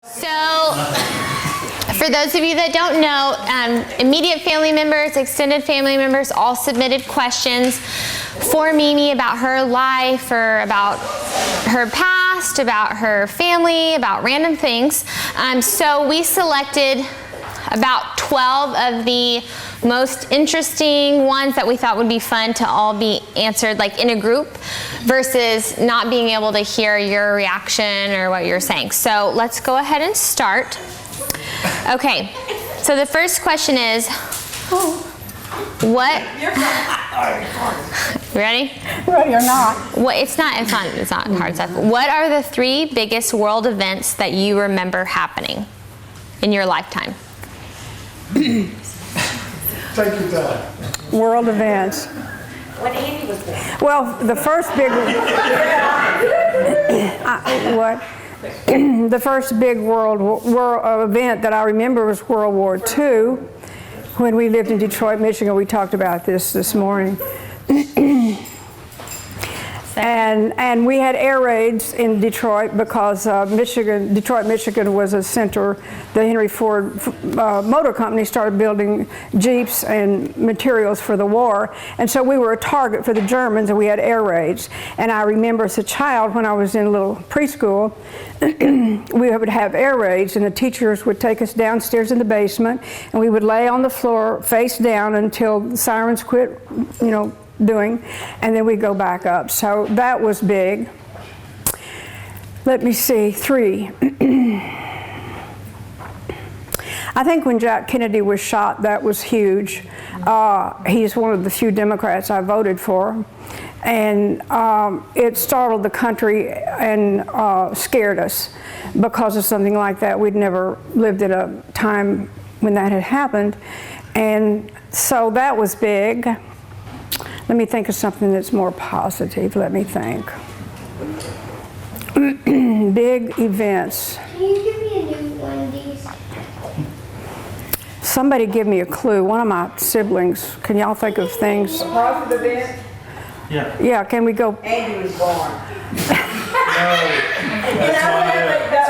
So, for those of you that don't know, immediate family members, extended family members all submitted questions for Mimi about her life or about her past, about her family, about random things. So we selected about 12 of the most interesting ones that we thought would be fun to all be answered like in a group versus not being able to hear your reaction or what you're saying. So let's go ahead and start. Okay, so the first question is, what? Ready? Ready or not? What? It's not hard stuff. What are the 3 biggest world events that you remember happening in your lifetime? Take your time. World events. When Andy was born. Well, the first big the first big world event that I remember was World War II. When we lived in Detroit, Michigan, we talked about this morning. And we had air raids in Detroit because Detroit, Michigan was a center. The Henry Ford Motor Company started building Jeeps and materials for the war. And so we were a target for the Germans, and we had air raids. And I remember as a child, when I was in little preschool, we would have air raids, and the teachers would take us downstairs in the basement, and we would lay on the floor face down until the sirens quit, doing, and then we go back up. So that was big. Let me see, 3. I think when Jack Kennedy was shot, that was huge. He's one of the few Democrats I voted for, and it startled the country and scared us because of something like that. We'd never lived at a time when that had happened, and so that was big. Let me think of something that's more positive. Let me think. Big events. Can you give me a new one of these? Somebody give me a clue. One of my siblings. Can y'all think of things? Positive event? Yeah. Yeah, can we go? Andy was born.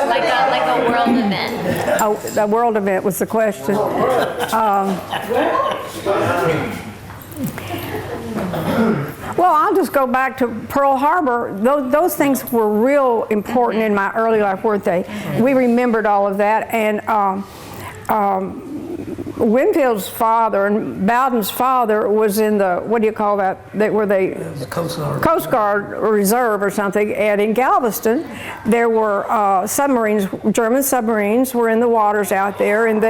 Like a world event. Oh, the world event was the question. Well, I'll just go back to Pearl Harbor. Those things were real important in my early life, weren't they? We remembered all of that, and Winfield's father and Bowden's father was in the, what do you call that? The Coast Guard Reserve or something. And in Galveston, there were submarines, German submarines were in the waters out there, and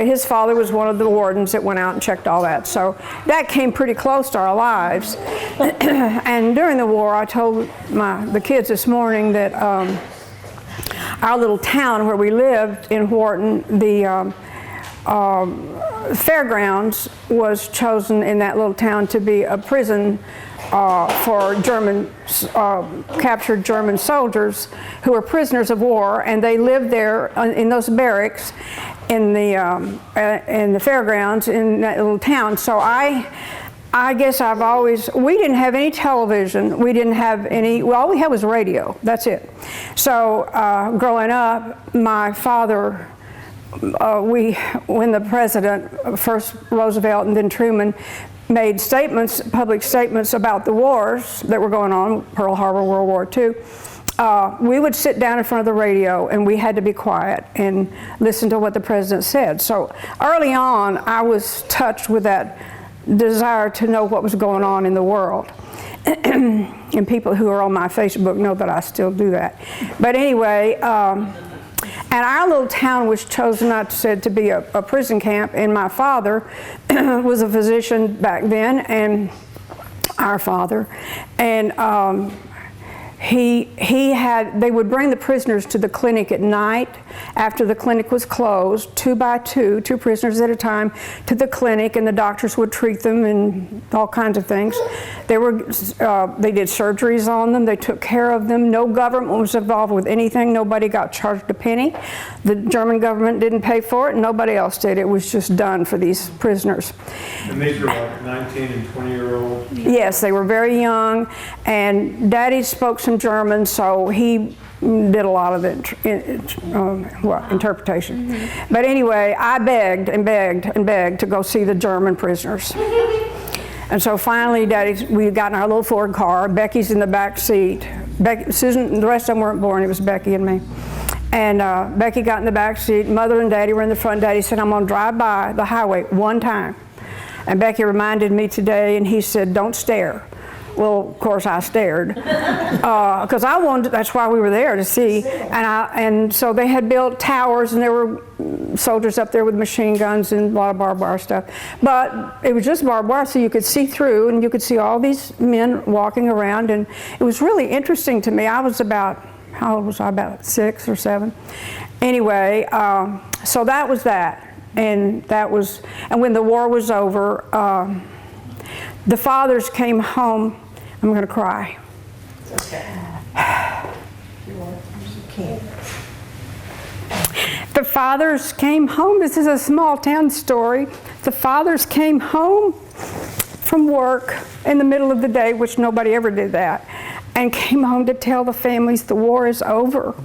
his father was one of the wardens that went out and checked all that. So that came pretty close to our lives. And during the war, I told the kids this morning that our little town where we lived in Wharton, the fairgrounds was chosen in that little town to be a prison for captured German soldiers who were prisoners of war, and they lived there in those barracks in the fairgrounds in that little town. So I guess we didn't have any television. We didn't have any, well, all we had was radio. That's it. So growing up, my father, when the president, first Roosevelt and then Truman, made public statements about the wars that were going on, Pearl Harbor, World War II, we would sit down in front of the radio and we had to be quiet and listen to what the president said. So early on, I was touched with that desire to know what was going on in the world. And people who are on my Facebook know that I still do that. But anyway, and our little town was chosen, not said, to be a prison camp, and my father was a physician back then, and our father, and they would bring the prisoners to the clinic at night after the clinic was closed, 2 by 2 prisoners at a time to the clinic, and the doctors would treat them and all kinds of things. They did surgeries on them. They took care of them. No government was involved with anything. Nobody got charged a penny. The German government didn't pay for it, and nobody else did. It was just done for these prisoners. And these were like 19 and 20-year-olds? Yes, they were very young, and Daddy spoke some German, so he did a lot of the interpretation. But anyway, I begged and begged and begged to go see the German prisoners. And so finally, we got in our little Ford car. Becky's in the back seat. Susan, the rest of them weren't born. It was Becky and me. And Becky got in the back seat. Mother and Daddy were in the front. Daddy said, "I'm going to drive by the highway one time." And Becky reminded me today, and he said, "Don't stare." Well, of course, I stared because I wanted. That's why we were there, to see. And so they had built towers, and there were soldiers up there with machine guns and a lot of barbed wire stuff. But it was just barbed wire, so you could see through, and you could see all these men walking around, and it was really interesting to me. I was about, how old was I? About 6 or 7. Anyway, so that was that, and when the war was over, the fathers came home. I'm going to cry. Okay. The fathers came home. This is a small town story. The fathers came home from work in the middle of the day, which nobody ever did that, and came home to tell the families the war is over.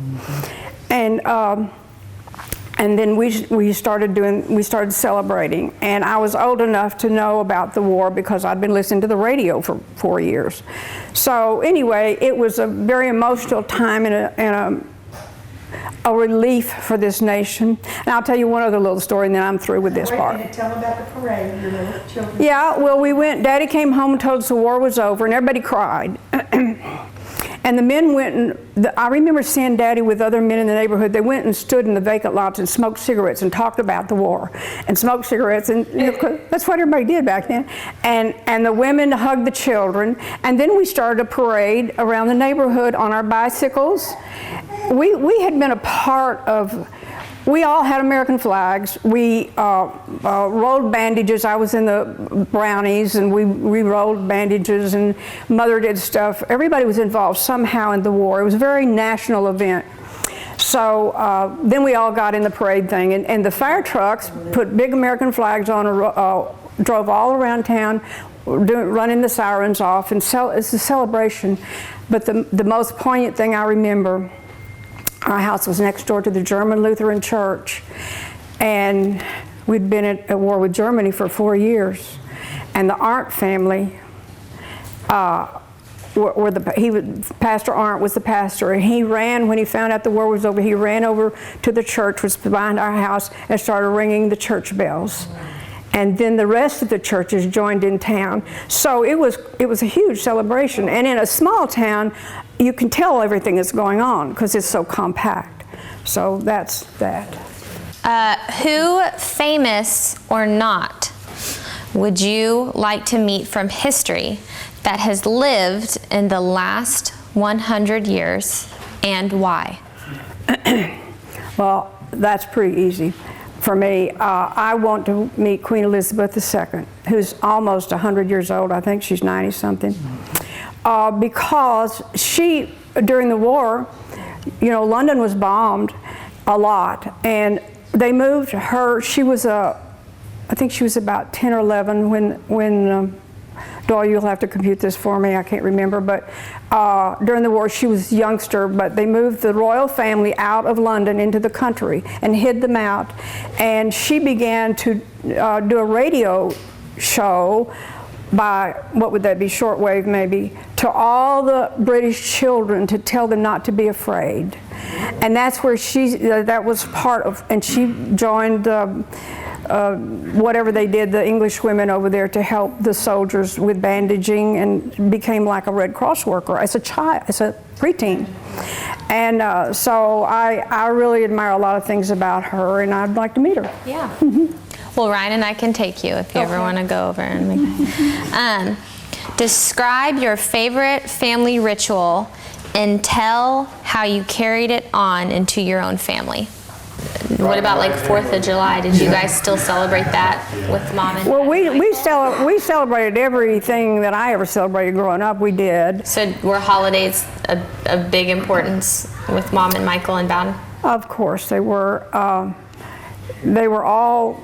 And then we started celebrating, and I was old enough to know about the war because I'd been listening to the radio for 4 years. So anyway, it was a very emotional time and a relief for this nation. And I'll tell you one other little story, and then I'm through with this part. Tell them about the parade, your little children. Yeah, well, we went. Daddy came home and told us the war was over, and everybody cried. And the men went and, I remember seeing Daddy with other men in the neighborhood. They went and stood in the vacant lots and smoked cigarettes and talked about the war and smoked cigarettes. And that's what everybody did back then. And the women hugged the children. And then we started a parade around the neighborhood on our bicycles. We had been a part of, we all had American flags. We rolled bandages. I was in the Brownies, and we rolled bandages, and Mother did stuff. Everybody was involved somehow in the war. It was a very national event. So then we all got in the parade thing, and the fire trucks put big American flags on, drove all around town, running the sirens off, and it's a celebration. But the most poignant thing I remember, our house was next door to the German Lutheran Church, and we'd been at war with Germany for 4 years. And the Arndt family, Pastor Arndt was the pastor, and he ran, when he found out the war was over, he ran over to the church, which was behind our house, and started ringing the church bells. And then the rest of the churches joined in town. So it was a huge celebration. And in a small town, you can tell everything that's going on because it's so compact. So that's that. Who, famous or not, would you like to meet from history that has lived in the last 100 years, and why? Well, that's pretty easy. For me, I want to meet Queen Elizabeth II, who's almost 100 years old. I think she's 90-something. Because she, during the war, London was bombed a lot, and they moved her. She was I think she was about 10 or 11 when Doyle, you'll have to compute this for me, I can't remember, but during the war she was a youngster, but they moved the royal family out of London into the country and hid them out, and she began to do a radio show by, what would that be, shortwave maybe, to all the British children to tell them not to be afraid. And that's where that was part of, and she joined whatever they did, the English women over there, to help the soldiers with bandaging, and became like a Red Cross worker as a child, as a preteen. And so I really admire a lot of things about her, and I'd like to meet her. Yeah. Well, Ryan and I can take you if you ever want to go over and make describe your favorite family ritual and tell how you carried it on into your own family. What about like 4th of July? Did you guys still celebrate that with Mom and Dad? Well, we celebrated everything that I ever celebrated growing up. We did. So were holidays a big importance with Mom and Michael and Bowden? Of course they were. They were all.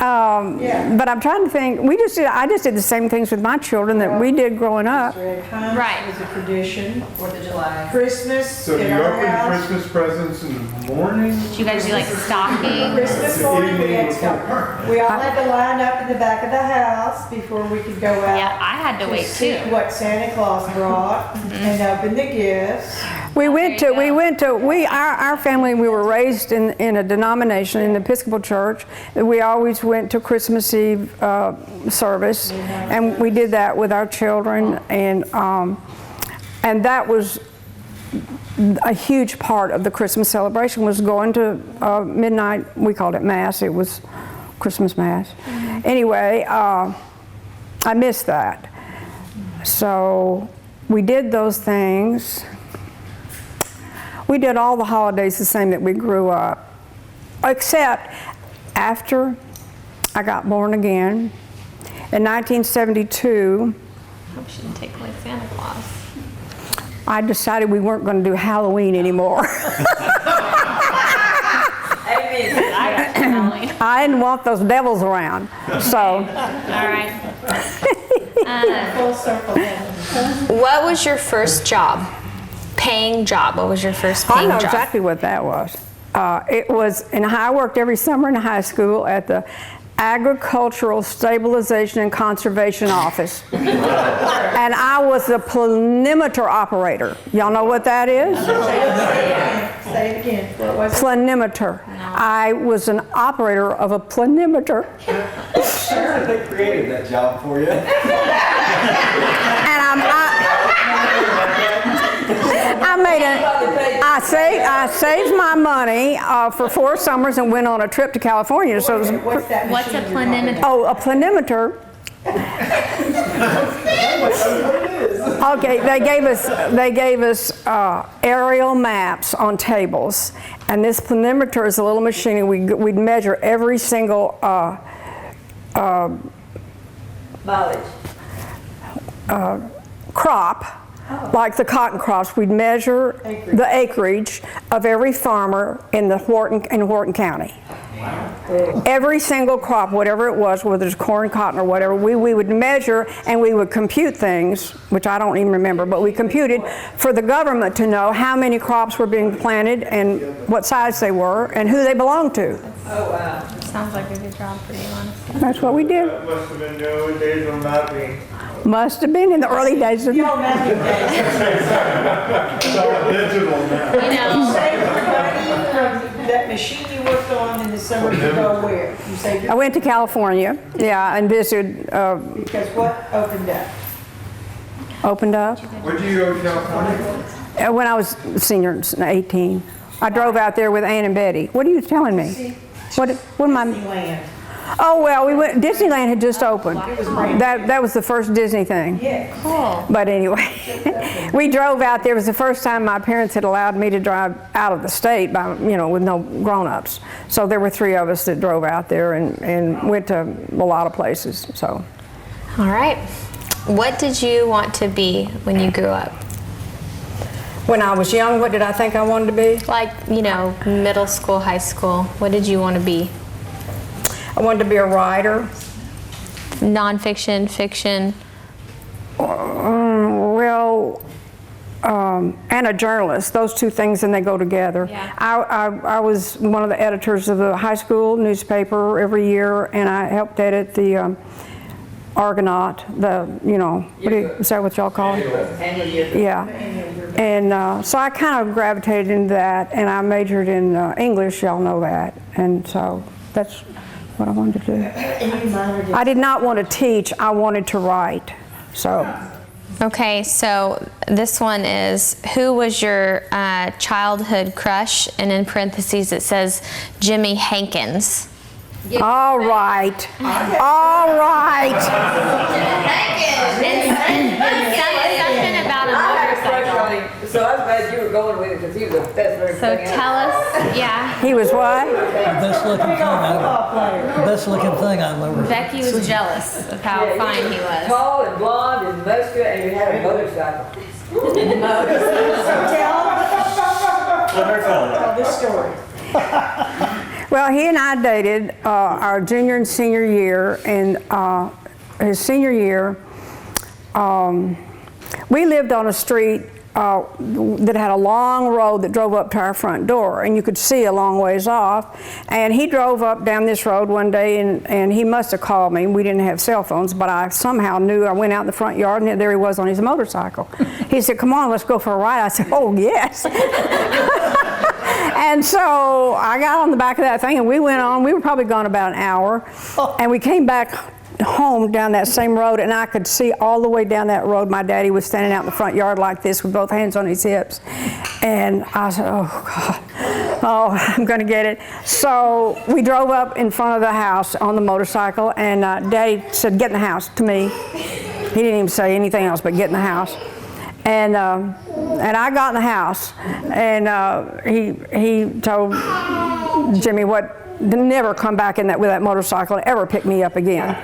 Yeah. But I'm trying to think, I just did the same things with my children that we did growing up. Hanukkah Right. was a tradition. 4th of July. Christmas So do in you our open house. Christmas presents in the morning? Do you guys do like stocking? Christmas morning, we had stocking. We all had to line up in the back of the house before we could go out. Yeah, I had to wait see too. what Santa Claus brought and open the gifts. Our family, we were raised in a denomination, in the Episcopal Church. We always went to Christmas Eve service, and we did that with our children, and that was a huge part of the Christmas celebration, was going to midnight, we called it Mass, it was Christmas Mass. Anyway, I missed that. So we did those things. We did all the holidays the same that we grew up, except after I got born again in 1972. Hope she didn't take away Santa Claus. I decided we weren't going to do Halloween anymore. I didn't want those devils around, so. All right. Full circle. What was your first job? Paying job. What was your first I paying know job? exactly what that was. It was, and I worked every summer in high school at the Agricultural Stabilization and Conservation Office. And I was the planimeter operator. Y'all know what that is? Say it again. What was it? Planimeter. I was an operator of a planimeter. Sure, they created that job for you. And I saved my money for 4 summers and went on a trip to California. So it was, What's that What's a machine you're talking planimeter? oh, a planimeter. Okay, they gave us aerial maps on tables, and this planimeter is a little machine. We'd measure every single Mileage. crop. Like the cotton crops, we'd measure the acreage of every farmer in Wharton County. Every single crop, whatever it was, whether it's corn, cotton, or whatever, we would measure and we would compute things, which I don't even remember, but we computed for the government to know how many crops were being planted and what size they were and who they belonged to. Oh, wow. Sounds like a good job for you, honestly. That's what we did. That must have been the old days on mapping. Must have been in the early days of The old mapping days. It's all digital now. You know, Saved your money from that machine you worked on in the summer to go where? You saved I your, went to California, yeah, and visited, because what opened up? opened up. Where did you go to California? When I was a senior, 18. I drove out there with Ann and Betty. What are you telling me? What am I? Disneyland. Oh, well, Disneyland had just opened. That was the first Disney thing. Yeah. cool. But anyway, we drove out there. It was the first time my parents had allowed me to drive out of the state by, with no grown-ups. So there were 3 of us that drove out there and went to a lot of places, so. All right. What did you want to be when you grew up? When I was young, what did I think I wanted to be? Like, middle school, high school. What did you want to be? I wanted to be a writer. Nonfiction, fiction. And a journalist. Those 2 things, and they go together. Yeah. I was one of the editors of the high school newspaper every year, and I helped edit the Argonaut, is that what y'all call it? Annual year. Yeah. And so I kind of gravitated into that, and I majored in English, y'all know that. And so that's what I wanted to do. And you minored in I did not want to teach, I wanted to write. So. Okay, so this one is, who was your childhood crush? And in parentheses it says Jimmy Hankins. All right. All right. Something about a motorcycle. So I was glad you were going with it because he was the best looking So thing tell us, yeah. He was what? Best looking thing I've ever. Becky was jealous of how fine he was. Tall and blonde and muscular, and you had a motorcycle. tell this story. Well, he and I dated our junior and senior year, and his senior year, we lived on a street that had a long road that drove up to our front door, and you could see a long ways off. And he drove up down this road one day, and he must have called me. We didn't have cell phones, but I somehow knew. I went out in the front yard, and there he was on his motorcycle. He said, "Come on, let's go for a ride." I said, "Oh, yes." And so I got on the back of that thing, and we went on. We were probably gone about an hour, and we came back home down that same road, and I could see all the way down that road my daddy was standing out in the front yard like this with both hands on his hips. And I said, "Oh God, oh, I'm gonna get it." So we drove up in front of the house on the motorcycle, and Daddy said, "Get in the house," to me. He didn't even say anything else but get in the house. And I got in the house, and he told Jimmy to never come back in with that motorcycle and ever pick me up again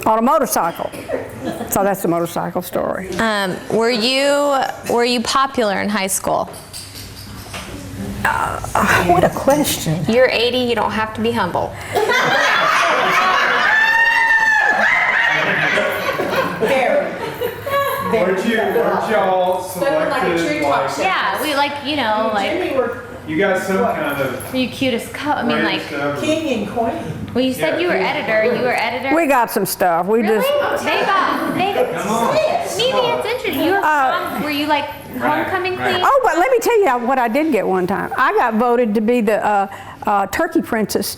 on a motorcycle. So that's the motorcycle story. Were you popular in high school? What a question. You're 80. You don't have to be humble. Weren't y'all selected, like, Yeah, we Jimmy were you got some kind of you cutest I mean, like, raised up- king and queen. well, you said you were editor. You were editor. We got some stuff. We Really? just They got. Maybe it's interesting. You were prom, were you like homecoming queen? Oh, but let me tell you what I did get one time. I got voted to be the turkey princess.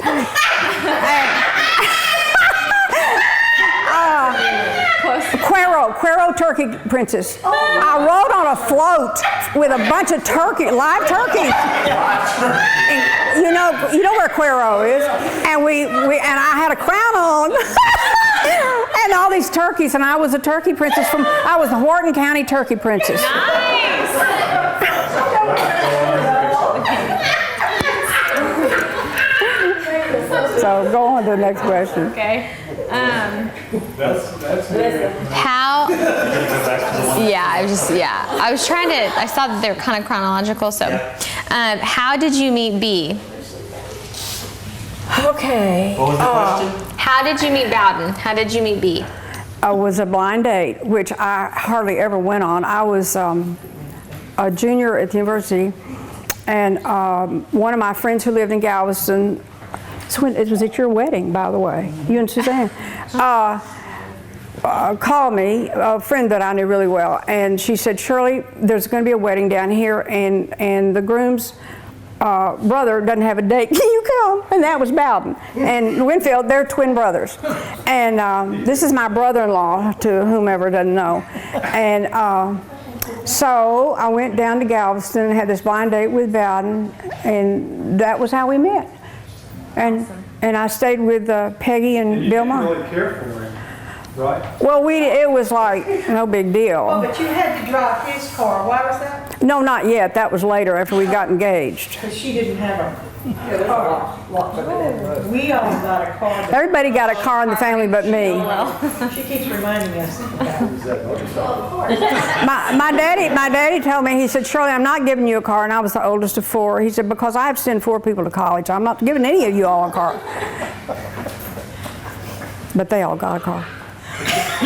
Cuero turkey princess. I rode on a float with a bunch of live turkeys. And you know where Cuero is. And and I had a crown on. And all these turkeys, and I was a turkey princess I was the Wharton County turkey princess. Nice. So go on to the next question. Okay. That's How? Yeah, I was trying to. I saw that they're kind of chronological. So, how did you meet B? Okay. What was the question? How did you meet Bowden? How did you meet B? It was a blind date, which I hardly ever went on. I was a junior at the university, and one of my friends who lived in Galveston, it was at your wedding, by the way, you and Suzanne, called me, a friend that I knew really well, and she said, "Shirley, there's going to be a wedding down here, and the groom's brother doesn't have a date. Can you come?" And that was Bowden. And Winfield, they're twin brothers. And this is my brother-in-law, to whomever doesn't know. And so I went down to Galveston and had this blind date with Bowden, and that was how we met. And I stayed with Peggy and you Bill didn't Murray. really care for him, right? Well, it was like no big Oh, deal. but you had to drive his car. Why was that? No, not yet. That was later after we got engaged. Because she didn't have a Yeah, there's lots of it in the road. We all got a car. that- Everybody got a car in the family but me. She keeps reminding us about My daddy told me, he said, "Shirley, I'm not giving you a car," and I was the oldest of four. He said, "Because I have to send 4 people to college. I'm not giving any of you all a car." But they all got a car.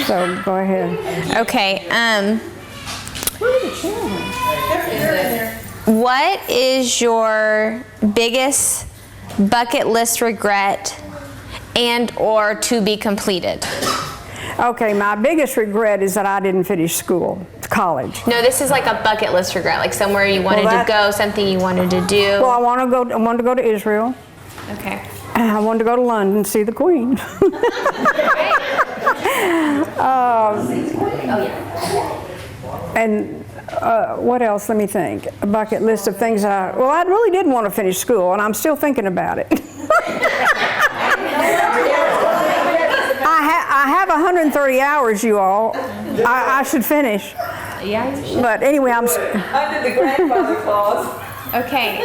So go ahead. Okay. What is your biggest bucket list regret and or to be completed? Okay, my biggest regret is that I didn't finish school, college. No, this is like a bucket list regret, like somewhere you wanted Well, to go, something you wanted to do. Well, I wanted to go to Israel. Okay. And I wanted to go to London and see the Queen. And what else? Let me think. A bucket list of things I really did want to finish school, and I'm still thinking about it. I have 130 hours, you all. I should finish. Yeah, you should. But anyway, Under the grandfather clause. Okay.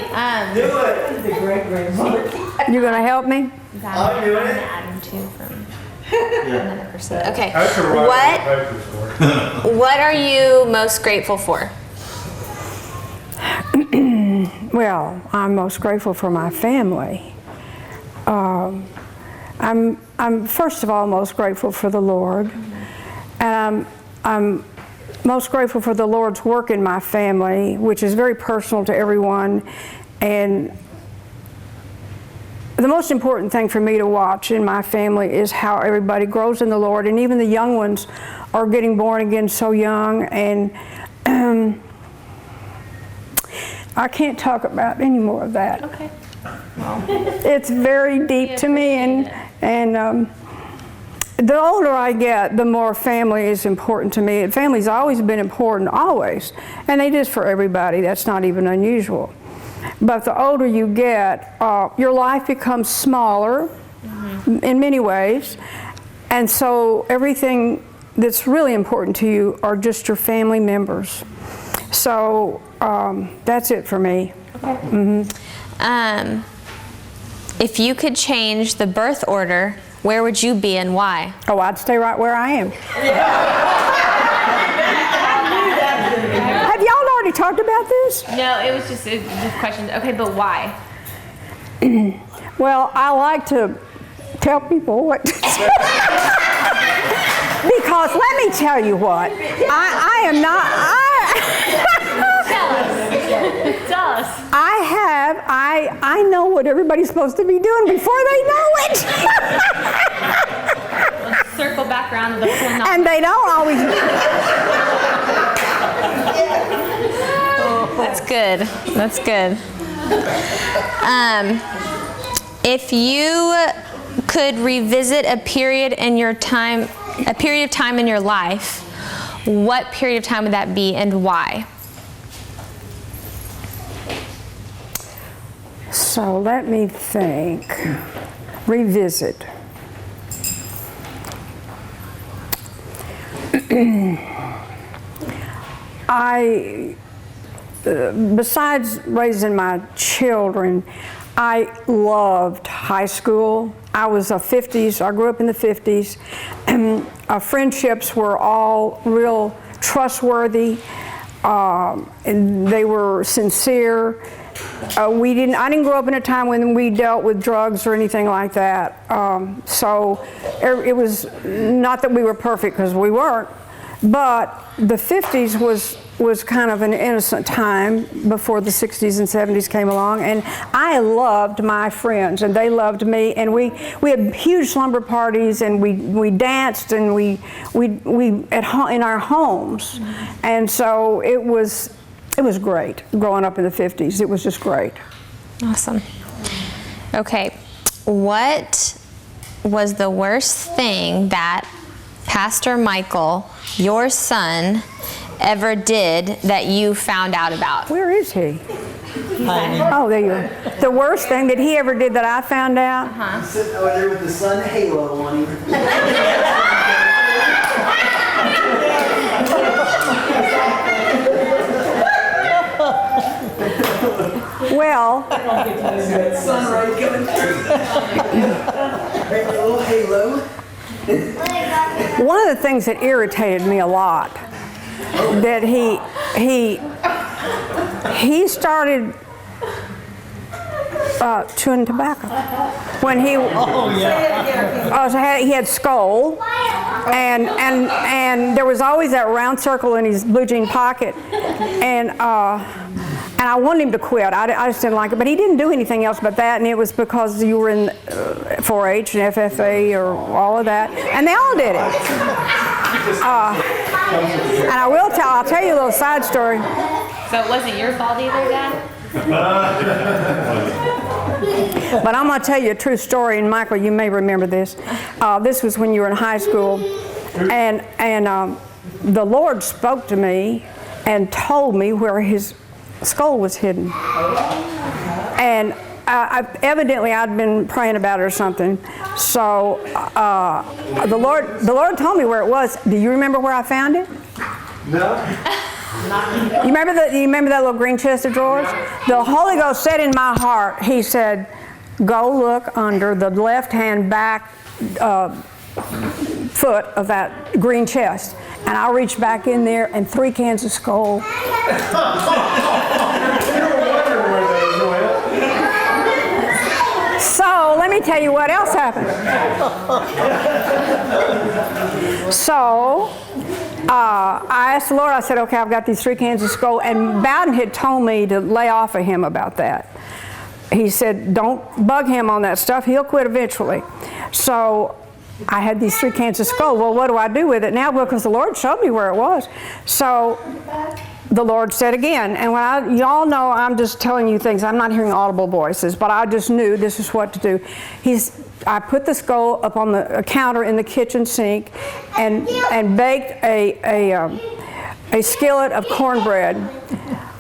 Do it. the great-grandmother. you're going to help me? I'm doing it. Adam too from another person. Okay. That's a right papers for. What are you most grateful for? Well, I'm most grateful for my family. I'm first of all most grateful for the Lord. And I'm most grateful for the Lord's work in my family, which is very personal to everyone. And the most important thing for me to watch in my family is how everybody grows in the Lord, and even the young ones are getting born again so young. And I can't talk about any more of that. Okay. It's very deep to me, and the older I get, the more family is important to me. Family's always been important, always, and it is for everybody. That's not even unusual. But the older you get, your life becomes smaller in many ways, and so everything that's really important to you are just your family members. So that's it for me. Okay. If you could change the birth order, where would you be and why? Oh, I'd stay right where I am. Have y'all already talked about this? No, it was just questions. Okay, but why? Well, I like to tell people what to do. Because let me tell you what, I am not, Tell us. Tell us. I know what everybody's supposed to be doing before they know it. Let's circle back around to the full knowledge. And they don't always. That's good. That's good. If you could revisit a period of time in your life, what period of time would that be and why? So let me think. Revisit. Besides raising my children, I loved high school. I was a 50s, I grew up in the 50s. Our friendships were all real trustworthy, and they were sincere. I didn't grow up in a time when we dealt with drugs or anything like that. So it was not that we were perfect, because we weren't, but the 50s was kind of an innocent time before the 60s and 70s came along, and I loved my friends and they loved me, and we had huge slumber parties, and we danced, and we at home in our homes, and so it was great growing up in the 50s. It was just great. Awesome. Okay, what was the worst thing that Pastor Michael, your son, ever did that you found out about? Where is he? Oh, there you are. The worst thing that he ever did that I found out? He's sitting over there with the sun halo on him. Well, That sun right coming through. Make a little halo. one of the things that irritated me a lot, that he started chewing tobacco when he he had skull, and there was always that round circle in his blue jean pocket, and I wanted him to quit. I just didn't like it, but he didn't do anything else but that, and it was because you were in 4-H and FFA or all of that, and they all did it. And I'll tell you a little side story. So it wasn't your fault either, Dad? But I'm going to tell you a true story, and Michael, you may remember this. This was when you were in high school, and the Lord spoke to me and told me where his skull was hidden. And evidently I'd been praying about it or something. So the Lord told me where it was. Do you remember where I found it? No? You remember that little green chest of drawers? The Holy Ghost said in my heart, he said, go look under the left-hand back foot of that green chest. And I reached back in there, and 3 cans of Skull. So let me tell you what else happened. So I asked the Lord, I said, okay, I've got these 3 cans of Skol, and Bowden had told me to lay off of him about that. He said, don't bug him on that stuff, he'll quit eventually. So I had these 3 cans of Skol. Well, what do I do with it now? Because the Lord showed me where it was. So the Lord said again, and y'all know I'm just telling you things, I'm not hearing audible voices, but I just knew this is what to do. I put the Skol up on the counter in the kitchen sink and baked a skillet of cornbread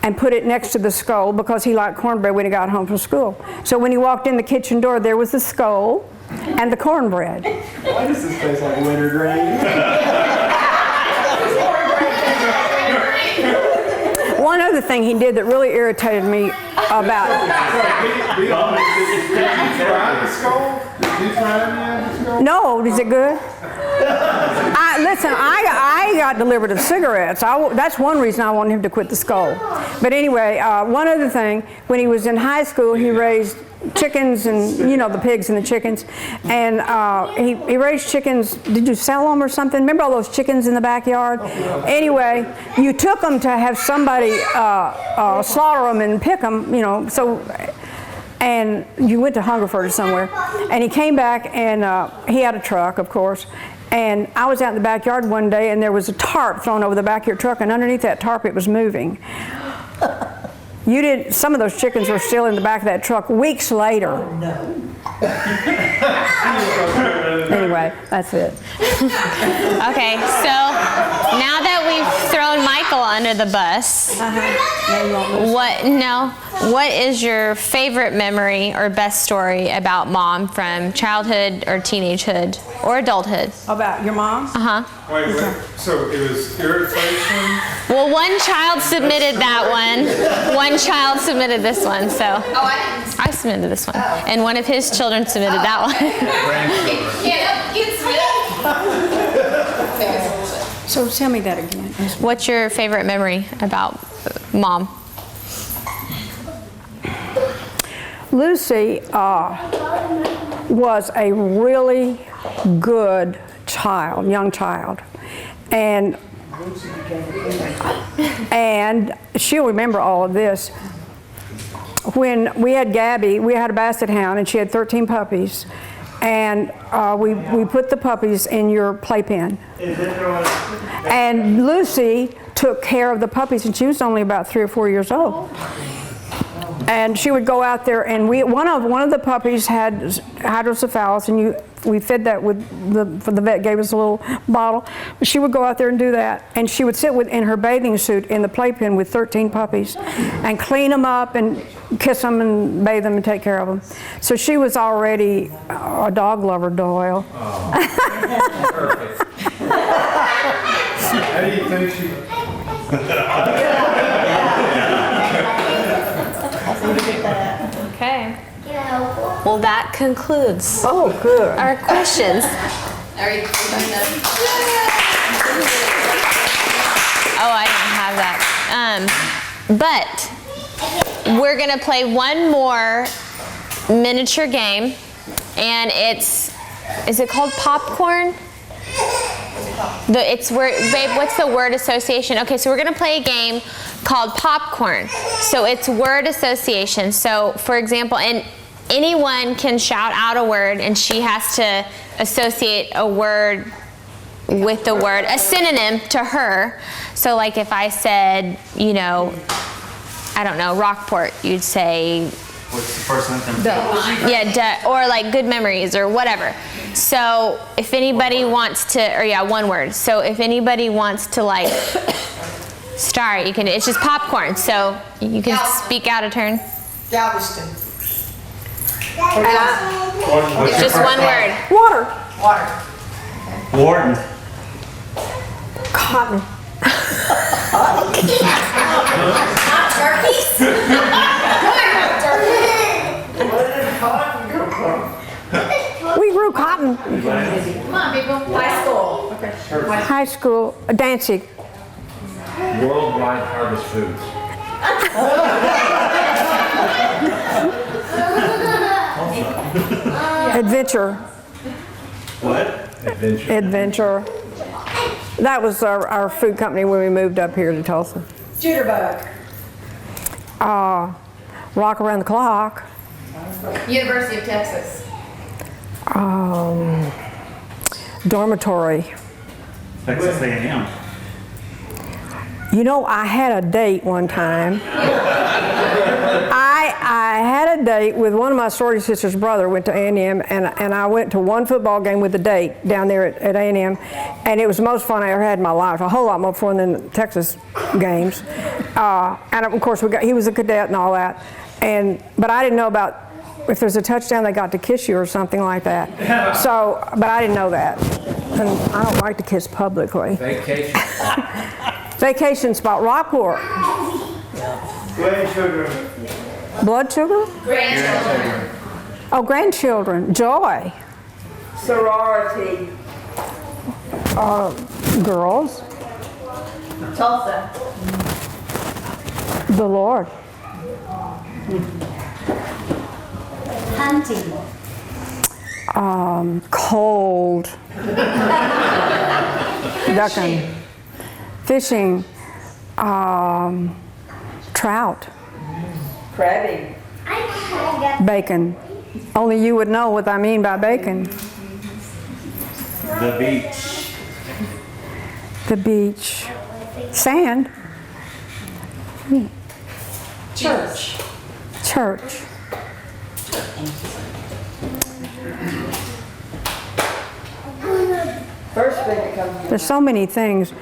and put it next to the Skol because he liked cornbread when he got home from school. So when he walked in the kitchen door, there was the Skol and the cornbread. Why does this taste like wintergreen? One other thing he did that really irritated me about it. Did you try the Skol? Did you try the Skol? No, is it good? Listen, I got delivered of cigarettes. That's one reason I wanted him to quit the Skol. But anyway, one other thing, when he was in high school, he raised chickens and, you know, the pigs and the chickens. And he raised chickens. Did you sell them or something? Remember all those chickens in the backyard? Anyway, you took them to have somebody slaughter them and pick them, you know, so... And you went to Hungerford or somewhere, and he came back, and he had a truck, of course, and I was out in the backyard one day, and there was a tarp thrown over the back of your truck, and underneath that tarp it was moving. Some of those chickens were still in the back of that truck weeks later. Oh, no. Anyway, that's it. Okay, so now that we've thrown Michael under the bus, what is your favorite memory or best story about Mom from childhood or teenagehood or adulthood? About your mom? Wait. So it was irritation? Well, one child submitted that one. One child submitted this one, so. I submitted this one. And one of his children submitted that one. So tell me that again. What's your favorite memory about Mom? Lucy was a really good child, young child, and she'll remember all of this. When we had Gabby, we had a basset hound, and she had 13 puppies, and we put the puppies in your playpen. And Lucy took care of the puppies, and she was only about 3 or 4 years old. And she would go out there, and one of the puppies had hydrocephalus, and we fed that with the vet gave us a little bottle. But she would go out there and do that, and she would sit in her bathing suit in the playpen with 13 puppies, and clean them up and kiss them and bathe them and take care of them. So she was already a dog lover, Doyle. Oh, perfect. How do you think she... Okay. Well, that concludes good. our questions. Oh, I don't have that. But we're going to play one more miniature game, and is it called popcorn? Babe, what's the word association? Okay, so we're going to play a game called popcorn. So it's word association. So, for example, and anyone can shout out a word, and she has to associate a word with the word, a synonym to her. So, like if I said, you know, I don't know, Rockport, you'd say... What's the first one that comes Duh. Yeah, or like good memories or whatever. So if anybody wants to, one word. So if anybody wants to like start, you can. It's just popcorn. So you can speak out a turn. Galveston. It's just one word. Water. Wharton. Cotton. We grew cotton. Come on, people. High school. Okay. High school, Danzig. Worldwide Harvest Foods. Adventure. What? Adventure. Adventure. That was our food company when we moved up here to Tulsa. Jitterbug. Rock Around the Clock. University of Texas. Dormitory. Texas A&M. You know, I had a date one time. I had a date with one of my sorority sisters' brother, went to A&M, and I went to one football game with the date down there at A&M, and it was the most fun I ever had in my life, a whole lot more fun than the Texas games. And of course, he was a cadet and all that, but I didn't know about if there's a touchdown, they got to kiss you or something like that. So, but I didn't know that, and I don't like to kiss publicly. Vacation. Vacation spot, Rockport. Grandchildren. Blood sugar? Grandchildren. Oh, grandchildren. Joy. Sorority. Girls. Tulsa. The Lord. Hunting. Cold. Ducking. Fishing. Trout. Crabbing. Bacon. Only you would know what I mean by bacon. The beach. The beach. Sand. Church. Church. First thing that comes There's so many things.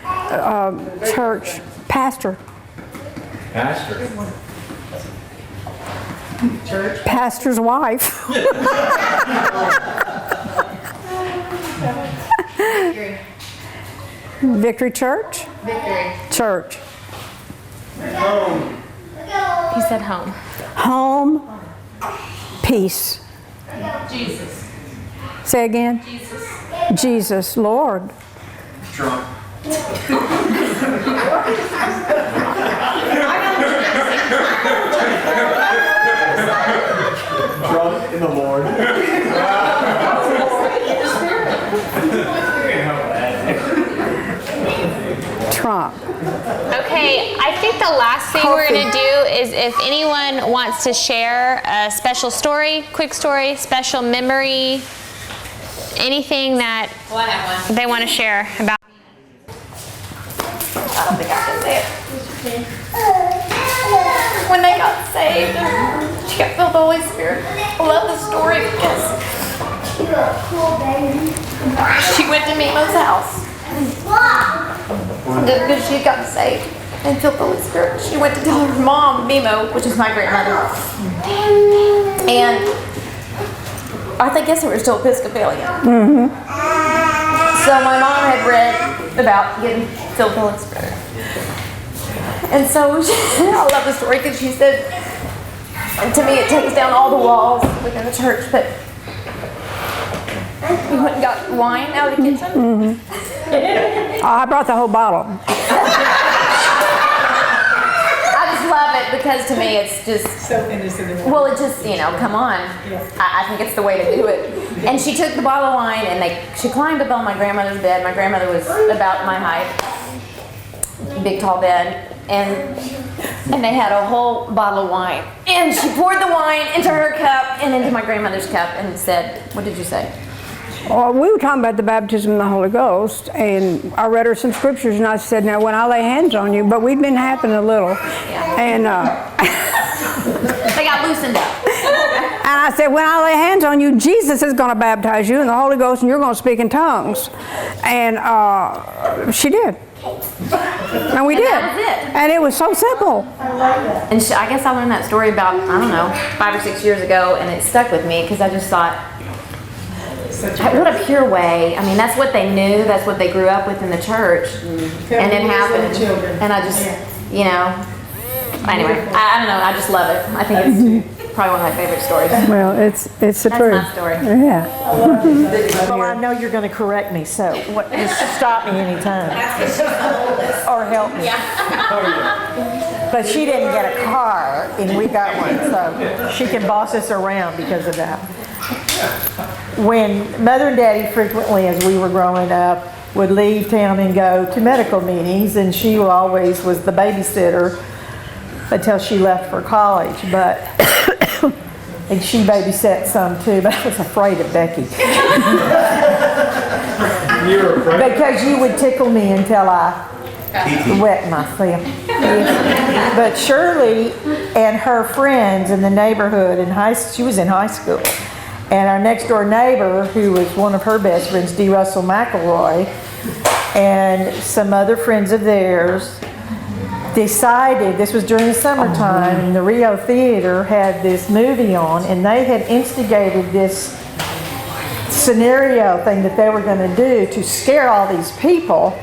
Church. Pastor. Pastor. Pastor's wife. Victory Church? Victory. Church. He said home. Home. Peace. Jesus. Say again. Jesus. Jesus, Lord. Trump. Trump in the Lord. Trump. Okay, I think the last thing we're going to do is if anyone wants to share a special story, quick story, special memory, anything that they want to share about. I don't think I can say it. When they got saved, she got filled with the Holy Spirit. I love the story because she went to Mimo's house. Just because she got saved and filled with the Holy Spirit, she went to tell her mom, Mimo, which is my grandmother. And I guess we were still Episcopalian. So my mom had read about getting filled with the Holy Spirit. And so I love the story because she said, to me it takes down all the walls within the church, but we went and got wine out of the kitchen. I brought the whole bottle. I just love it because to me it's just, So innocent. well, it just, come on. I think it's the way to do it. And she took the bottle of wine and she climbed up on my grandmother's bed. My grandmother was about my height, big tall bed. And they had a whole bottle of wine. And she poured the wine into her cup and into my grandmother's cup and said, what did you say? Well, we were talking about the baptism of the Holy Ghost, and I read her some scriptures, and I said, now when I lay hands on you, but we'd been happening a little, and They got loosened up. and I said, when I lay hands on you, Jesus is going to baptize you in the Holy Ghost, and you're going to speak in tongues. And she did. And we did. That was it. And it was so simple. And I guess I learned that story about, I don't know, 5 or 6 years ago, and it stuck with me because I just thought, what a pure way. I mean, that's what they knew, that's what they grew up with in the church, and it happened. And I just, anyway, I don't know, I just love it. I think it's probably one of my favorite stories. Well, it's the That's truth. my story. Yeah. Well, I know you're going to correct me, so just stop me anytime. Or help me. But she didn't get a car, and we got one, so she can boss us around because of that. when Mother and Daddy frequently, as we were growing up, would leave town and go to medical meetings, and she always was the babysitter until she left for college. But and she babysat some too, but I was afraid of Becky. You were afraid? Because you would tickle me until I wet myself. Yes. But Shirley and her friends in the neighborhood, she was in high school, and our next door neighbor, who was one of her best friends, D. Russell McElroy, and some other friends of theirs, decided, this was during the summertime, and the Rio Theater had this movie on, and they had instigated this scenario thing that they were going to do to scare all these people.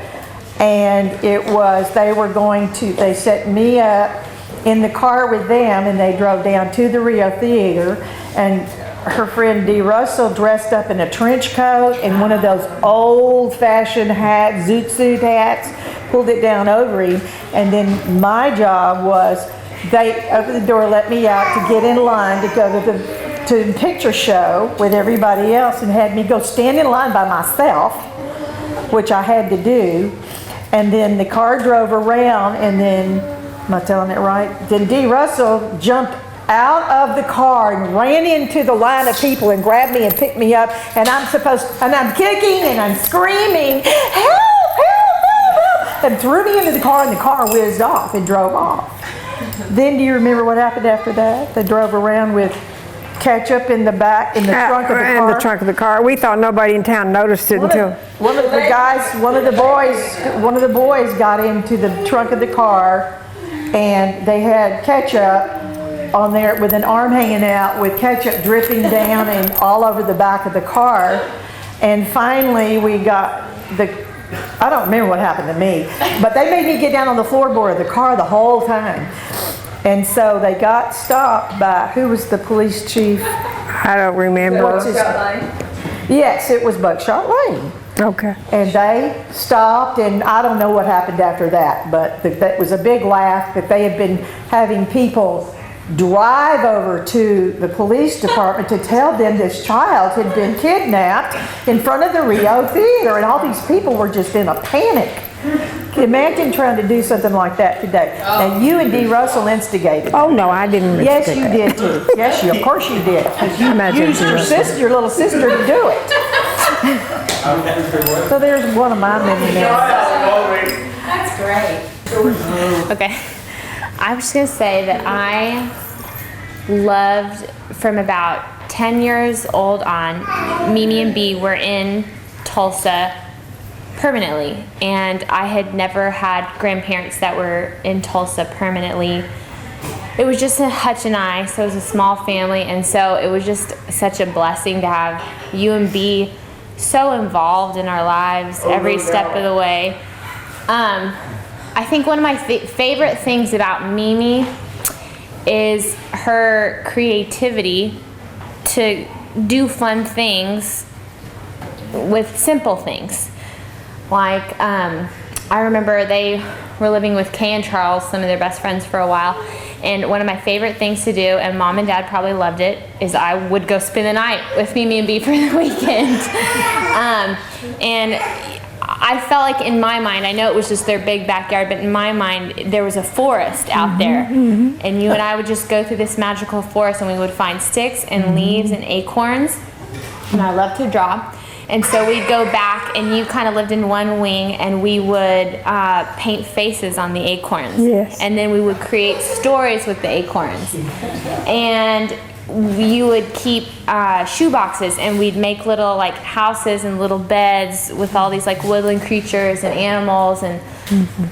And it was, they set me up in the car with them, and they drove down to the Rio Theater, and her friend Dee Russell dressed up in a trench coat and one of those old-fashioned hats, zoot suit hats, pulled it down over him, and then my job was, they opened the door, let me out to get in line to go to the picture show with everybody else, and had me go stand in line by myself, which I had to do. And then the car drove around, and then, am I telling it right? Then Dee Russell jumped out of the car and ran into the line of people and grabbed me and picked me up, and I'm kicking and I'm screaming, help, help, help, help, and threw me into the car, and the car whizzed off and drove off. Then do you remember what happened after that? They drove around with ketchup in the back, in the trunk of the car. In the trunk of the car. We thought nobody in town noticed it until... One of the boys got into the trunk of the car, and they had ketchup on there with an arm hanging out with ketchup dripping down and all over the back of the car. And finally we got I don't remember what happened to me, but they made me get down on the floorboard of the car the whole time. And so they got stopped by, who was the police chief? I don't remember. Yes, it was Buckshot Lane. Okay. And they stopped, and I don't know what happened after that, but that was a big laugh that they had been having people drive over to the police department to tell them this child had been kidnapped in front of the Rio Theater, and all these people were just in a panic. Imagine trying to do something like that today. And you and Dee Russell instigated. Oh no, I didn't. Yes, you did too. Yes, of course you did. You used your little sister to do it. So there's one of my memories. That's great. Okay. I was just going to say that I loved, from about 10 years old on, Mimi and Bee were in Tulsa permanently, and I had never had grandparents that were in Tulsa permanently. It was just a Hutch and I, so it was a small family, and so it was just such a blessing to have you and Bee so involved in our lives every step of the way. I think one of my favorite things about Mimi is her creativity to do fun things with simple things. Like, I remember they were living with Kay and Charles, some of their best friends, for a while. And one of my favorite things to do, and Mom and Dad probably loved it, is I would go spend the night with Mimi and Bee for the weekend. And I felt like, in my mind, I know it was just their big backyard, but in my mind, there was a forest out there. And you and I would just go through this magical forest, and we would find sticks and leaves and acorns. And I love to draw. And so we'd go back, and you kind of lived in one wing, and we would paint faces on the acorns. Yes. And then we would create stories with the acorns. And you would keep shoe boxes, and we'd make little like houses and little beds with all these like woodland creatures and animals. And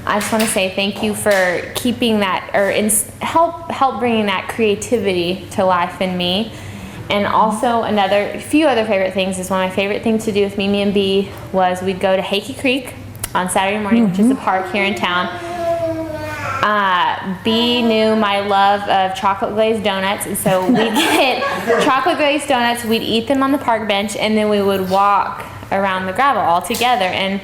I just want to say thank you for keeping that, or help bringing that creativity to life in me. And also a few other favorite things is, one of my favorite things to do with Mimi and Bee was we'd go to Hakey Creek on Saturday morning, which is a park here in town. Bee knew my love of chocolate glazed donuts, and so we'd get chocolate glazed donuts, we'd eat them on the park bench, and then we would walk around the gravel all together. And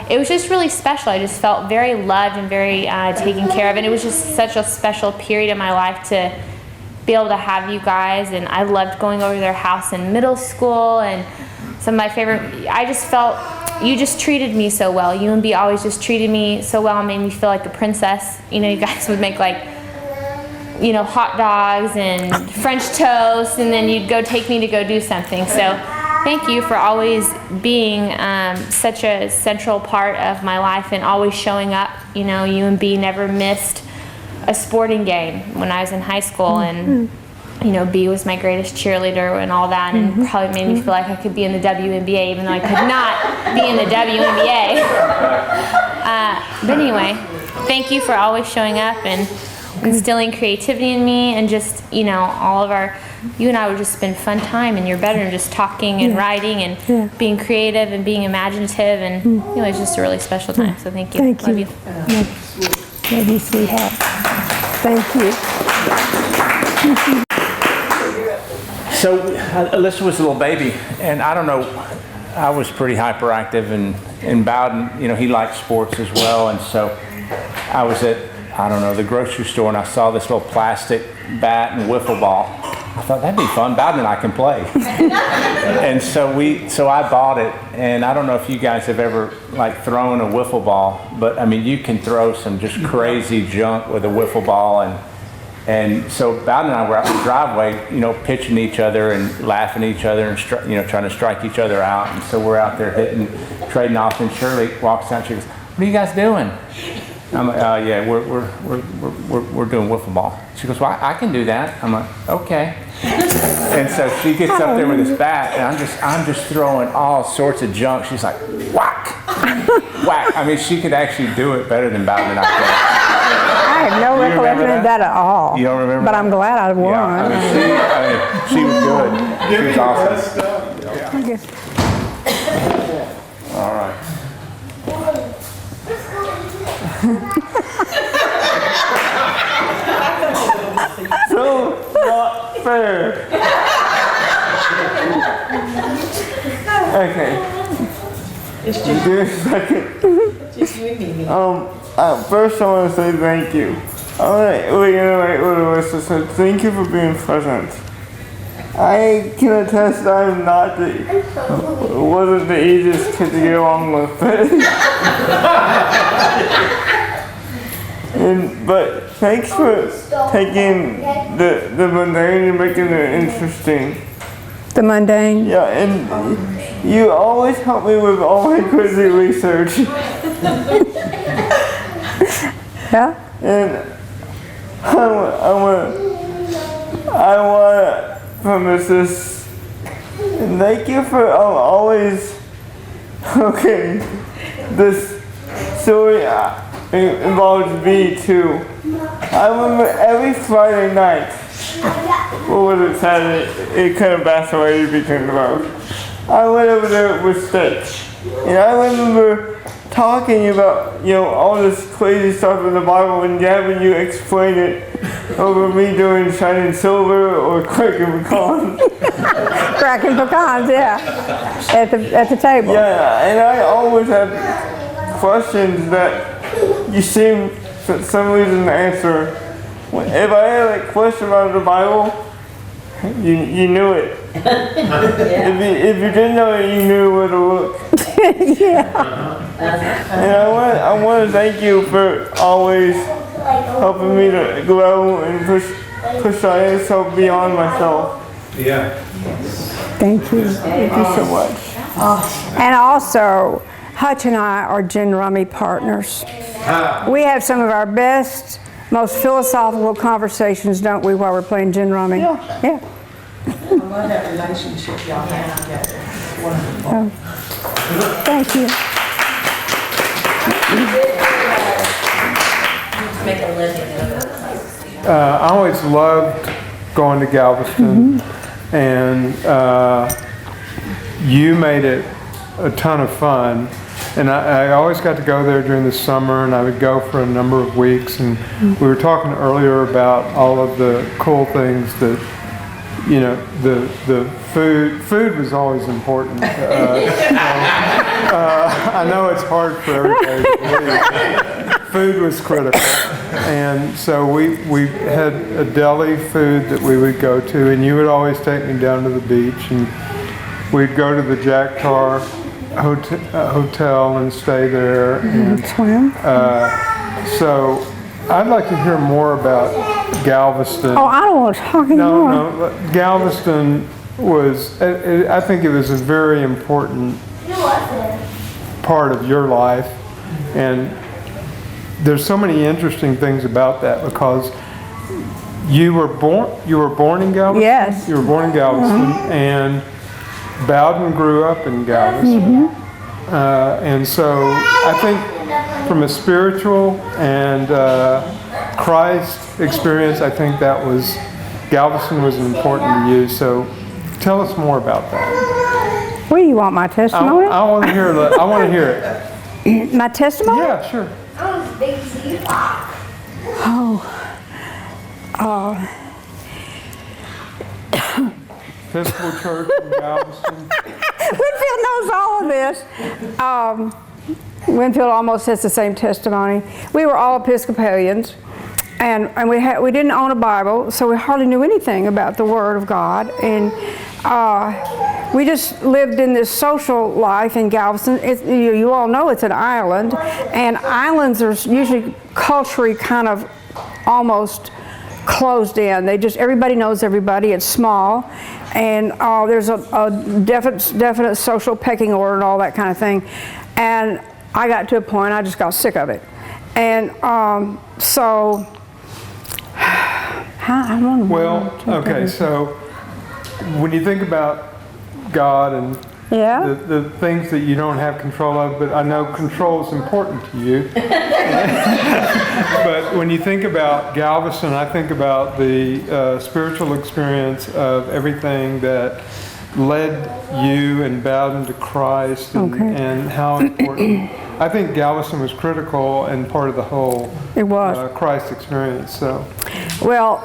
it was just really special. I just felt very loved and very taken care of, and it was just such a special period in my life to be able to have you guys, and I loved going over to their house in middle school, and some of my favorite, I just felt, you just treated me so well. You and B always just treated me so well and made me feel like a princess. You know, you guys would make like, you know, hot dogs and French toast, and then you'd go take me to go do something. So thank you for always being such a central part of my life and always showing up. You know, you and B never missed a sporting game when I was in high school, and you know, B was my greatest cheerleader and all that, and probably made me feel like I could be in the WNBA, even though I could not be in the WNBA. But anyway, thank you for always showing up and instilling creativity in me, and just, you know, all of our, you and I would just spend fun time in your bedroom just talking and writing and being creative and being imaginative, and you know, it was just a really special time. So thank you. Thank Love you. you. Love you, sweetheart. Thank you. So Alyssa was a little baby, and I don't know, I was pretty hyperactive, and Bowden, you know, he liked sports as well, and so I was at, I don't know, the grocery store, and I saw this little plastic bat and wiffle ball. I thought, that'd be fun, Bowden and I can play. And so I bought it, and I don't know if you guys have ever like thrown a wiffle ball, but I mean, you can throw some just crazy junk with a wiffle ball, and so Bowden and I were out in the driveway, you know, pitching each other and laughing at each other and you know, trying to strike each other out. And so we're out there trading off, and Shirley walks out. She goes, "What are you guys doing?" I'm like, "Yeah, we're doing wiffle ball." She goes, "Well, I can do that." I'm like, "Okay." And so she gets up there with this bat, and I'm just throwing all sorts of junk. She's like, whack, whack. I mean, she could actually do it better than Bowden and I could. I have no recollection of that at all. You don't remember But that? I'm glad I won. Yeah, I mean, she was good. She was awesome. I guess. All right. So not fair. Okay. It's Give me a second. just you and me. First I want to say thank you. I want to reiterate what Alyssa said. Thank you for being present. I can attest I'm not wasn't the easiest kid to get along with. But thanks for taking the mundane and making it interesting. The mundane. Yeah, and you always help me with all my crazy research. Yeah? And I want from this, and thank you for always, okay, this story involves me too. I remember every Friday night, what was it, Saturday, it kind of passed away to be turned about. I went over there with steaks, and I remember talking about, you know, all this crazy stuff in the Bible and having you explain it over me doing shining silver or cracking pecans. Cracking pecans, yeah. At the table. Yeah, and I always have questions that you seem for some reason to answer. If I had a question about the Bible, you knew it. If you didn't know it, you knew where to look. Yeah. And I want to thank you for always helping me to grow and push myself beyond myself. Yeah. Thank you. Thank you so much. And also, Hutch and I are gin rummy partners. We have some of our best, most philosophical conversations, don't we, while we're playing gin rummy? Yeah. I love that relationship y'all have together. It's wonderful. Thank you. I always loved going to Galveston, and you made it a ton of fun. And I always got to go there during the summer, and I would go for a number of weeks. And we were talking earlier about all of the cool things that, you know, the food was always important. I know it's hard for everybody to believe. Food was critical. And so we had a deli food that we would go to, and you would always take me down to the beach, and we'd go to the Jack Tar hotel and stay there. And Swim. so I'd like to hear more about Galveston. Oh, I don't want to talk anymore. No, Galveston was, I think it was a very important part of your life, and there's so many interesting things about that because you were born in Galveston? Yes. You were born in Galveston, and Bowden grew up in Galveston. And so I think from a spiritual and Christ experience, I think that was, Galveston was important to you. So tell us more about that. What do you want, my testimony? I want to hear that. I want to hear it. My testimony? Yeah, sure. Episcopal Church in Galveston. Winfield knows all of this. Winfield almost has the same testimony. We were all Episcopalians, and we didn't own a Bible, so we hardly knew anything about the Word of God. And we just lived in this social life in Galveston. You all know it's an island, and islands are usually culturally kind of almost closed in. Everybody knows everybody. It's small, and there's a definite social pecking order and all that kind of thing. And I got to a point I just got sick of it, and so I don't know. Well, okay, so when you think about God and the things that you don't have control of, but I know control is important to you. But when you think about Galveston, I think about the spiritual experience of everything that led you and Bowden to Christ, and how important. I think Galveston was critical and part of the whole Christ experience. So, well,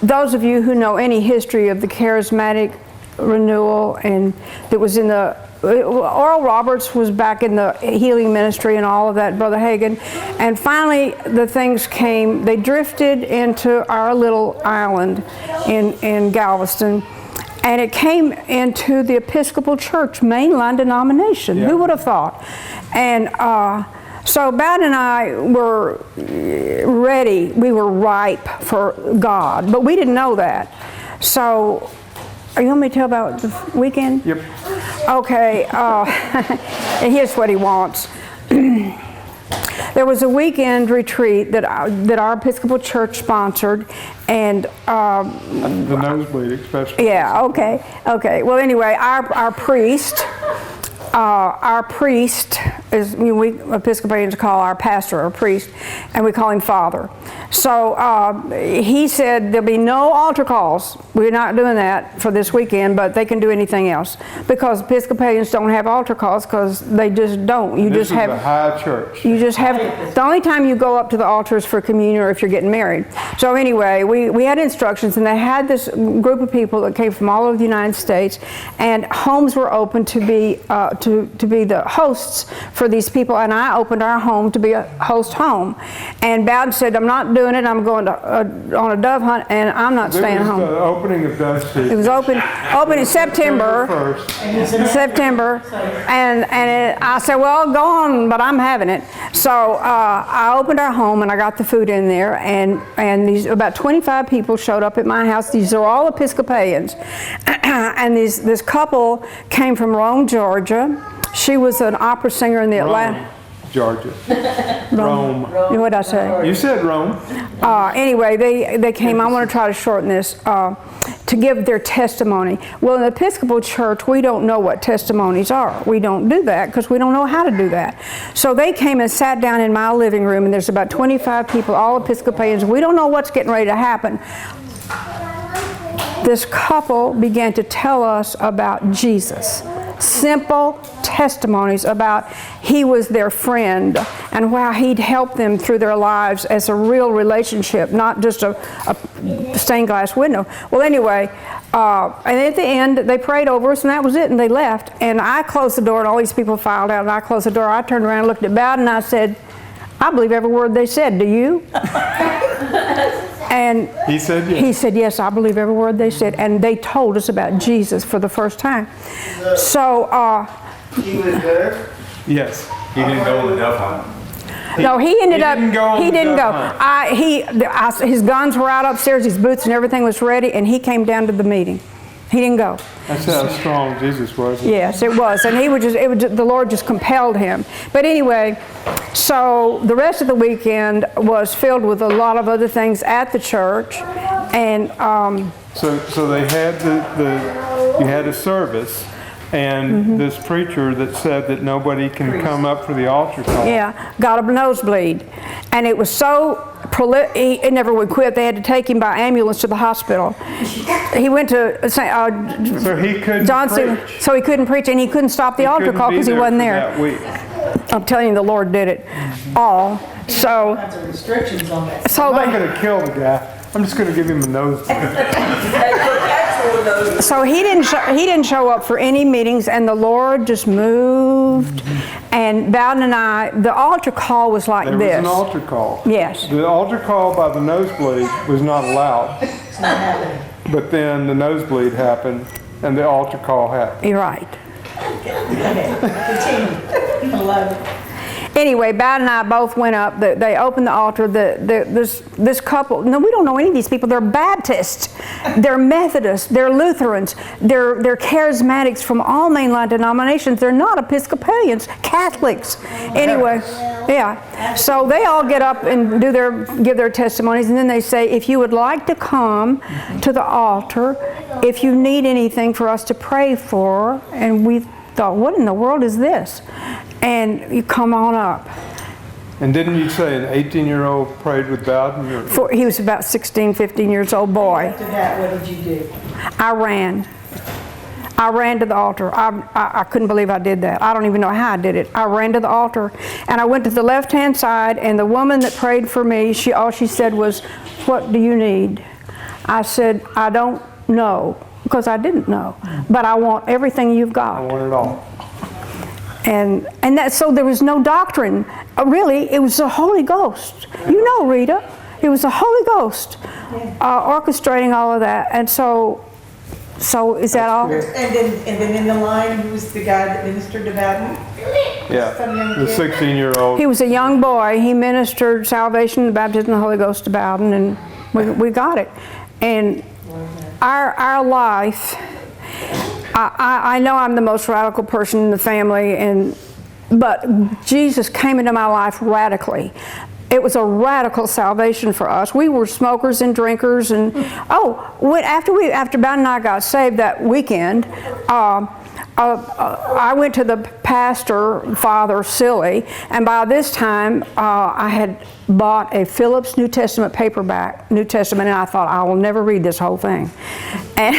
those of you who know any history of the charismatic renewal, and that was in the Oral Roberts was back in the healing ministry and all of that, Brother Hagin, and finally the things came. They drifted into our little island in Galveston, and it came into the Episcopal Church mainline denomination. Who would have thought? And so Bowden and I were ready. We were ripe for God, but we didn't know that. So, you want me to tell about the weekend? Yep. Okay. And here's what he wants. There was a weekend retreat that our Episcopal Church sponsored, and the nosebleed especially. Yeah. Okay. Well, anyway, our priest is, we Episcopalians call our pastor a priest, and we call him Father. So he said there'll be no altar calls. We're not doing that for this weekend, but they can do anything else, because Episcopalians don't have altar calls because they just don't. This is a high church. You just have, the only time you go up to the altar is for communion or if you're getting married. So anyway, we had instructions, and they had this group of people that came from all over the United States, and homes were open to be the hosts for these people, and I opened our home to be a host home. And Bowden said, I'm not doing it, I'm going to on a dove hunt, and I'm not staying home. The opening of dove season. It was open in September. And I said, well, go on, but I'm having it. So I opened our home, and I got the food in there, and these about 25 people showed up at my house. These are all Episcopalians. And this couple came from Rome, Georgia. She was an opera singer in the Atlanta. Georgia. Rome. What did I say? You said Rome. Anyway, they came. I want to try to shorten this, to give their testimony. Well, in the Episcopal Church, we don't know what testimonies are. We don't do that because we don't know how to do that. So they came and sat down in my living room, and there's about 25 people, all Episcopalians. We don't know what's getting ready to happen. This couple began to tell us about Jesus. Simple testimonies about he was their friend and how he'd helped them through their lives as a real relationship, not just a stained glass window. Well, anyway, and at the end, they prayed over us, and that was it, and they left. And I closed the door, and all these people filed out, and I closed the door. I turned around and looked at Bowden, and I said, I believe every word they said. Do you? And He said yes. he said, yes, I believe every word they said. And they told us about Jesus for the first time. So, He was there. Yes. He didn't go in the duff hunt. no, he ended up, didn't go on he the didn't go. duck hunt. His guns were out upstairs, his boots and everything was ready, and he came down to the meeting. He didn't go. That's how strong Jesus was. Yes, it was, and the Lord just compelled him. But anyway, so the rest of the weekend was filled with a lot of other things at the church, and So they had you had a service, and this preacher that said that nobody can come up for the altar call. yeah, got a nosebleed, and it was so he never would quit. They had to take him by ambulance to the hospital. He went to So he couldn't Johnson, preach. so he couldn't preach, and he couldn't stop the altar Couldn't call be because he wasn't for there. that week. I'm telling you, the Lord did it all. So, Lots of restrictions on that. so I'm not they, going to kill the guy. I'm just going to give him a nosebleed. So he didn't show up for any meetings, and the Lord just moved. And Bowden and I, the altar call was like There this. was an altar call. Yes. The altar call by the nosebleed was not allowed. It's not happening. But then the nosebleed happened, and the altar call happened. You're right. Okay, continue. I love it. Anyway, Bowden and I both went up. They opened the altar. This couple, no, we don't know any of these people. They're Baptists, they're Methodists, they're Lutherans, they're charismatics from all mainline denominations. They're not Episcopalians, Catholics. Anyway, yeah. So they all get up and give their testimonies, and then they say, if you would like to come to the altar, if you need anything for us to pray for, and we thought, what in the world is this? And you come on up. And didn't you say an 18-year-old prayed with Bowden? He was about 16, 15 years old boy. After that, what did you do? I ran to the altar. I couldn't believe I did that. I don't even know how I did it. I ran to the altar, and I went to the left-hand side, and the woman that prayed for me, all she said was, what do you need? I said, I don't know, because I didn't know, but I want everything you've got. I want it all. And so there was no doctrine. Really, it was the Holy Ghost. You know, Rita, it was the Holy Ghost orchestrating all of that. And so is that all? And then in the line, who was the guy that ministered to Bowden? Yeah, Some young the kid? 16-year-old. He was a young boy. He ministered salvation, the baptism of the Holy Ghost to Bowden, and we got it. And our life, I know I'm the most radical person in the family, but Jesus came into my life radically. It was a radical salvation for us. We were smokers and drinkers, and after Bowden and I got saved that weekend, I went to the pastor, Father Silly, and by this time I had bought a Phillips New Testament paperback, New Testament, and I thought, I will never read this whole thing. And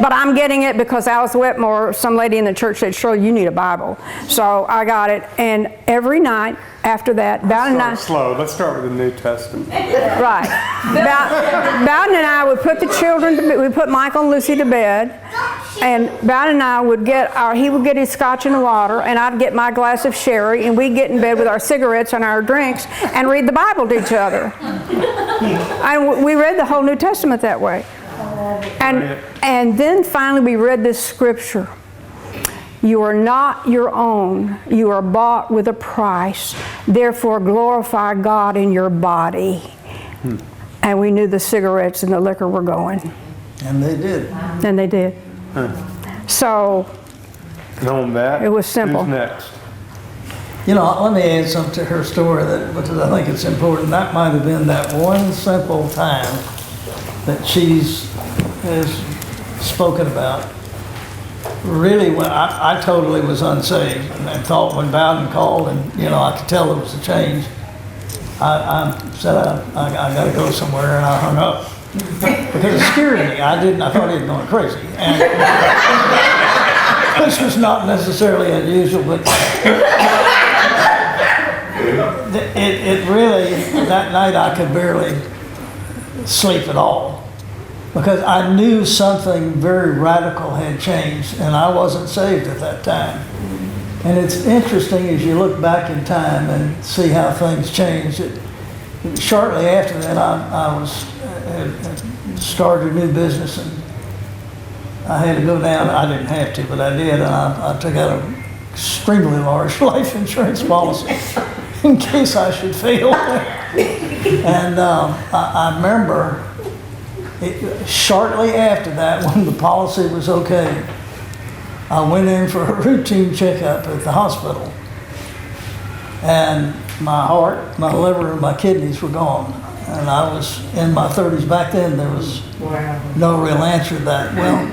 but I'm getting it because Alice Wetmore, some lady in the church, said, Shirley, you need a Bible. So I got it, and every night after that, Bowden and I... Slow. Let's start with the New Testament. Right. Bowden and I would put the children to bed. We'd put Michael and Lucy to bed, and Bowden and I would he would get his scotch and water, and I'd get my glass of sherry, and we'd get in bed with our cigarettes and our drinks and read the Bible to each other. And we read the whole New Testament that way. And then finally we read this scripture. You are not your own. You are bought with a price. Therefore glorify God in your body. And we knew the cigarettes and the liquor were going. And they did. And they did. So And on that, it was simple. who's next? You know, let me add something to her story because I think it's important. That might have been that one simple time that has spoken about. Really, when I totally was unsaved and thought when Bowden called and, I could tell there was a change, I said, I got to go somewhere, and I hung up. Because it scared me. I thought he was going crazy. And this was not necessarily unusual, but it really, that night I could barely sleep at all. Because I knew something very radical had changed, and I wasn't saved at that time. And it's interesting as you look back in time and see how things changed. Shortly after that, I had started a new business, and I had to go down. I didn't have to, but I did. And I took out an extremely large life insurance policy in case I should fail. And I remember shortly after that, when the policy was okay, I went in for a routine checkup at the hospital. And my heart, my liver, and my kidneys were gone. And I was in my 30s. Back then, there was no real answer to that. Well,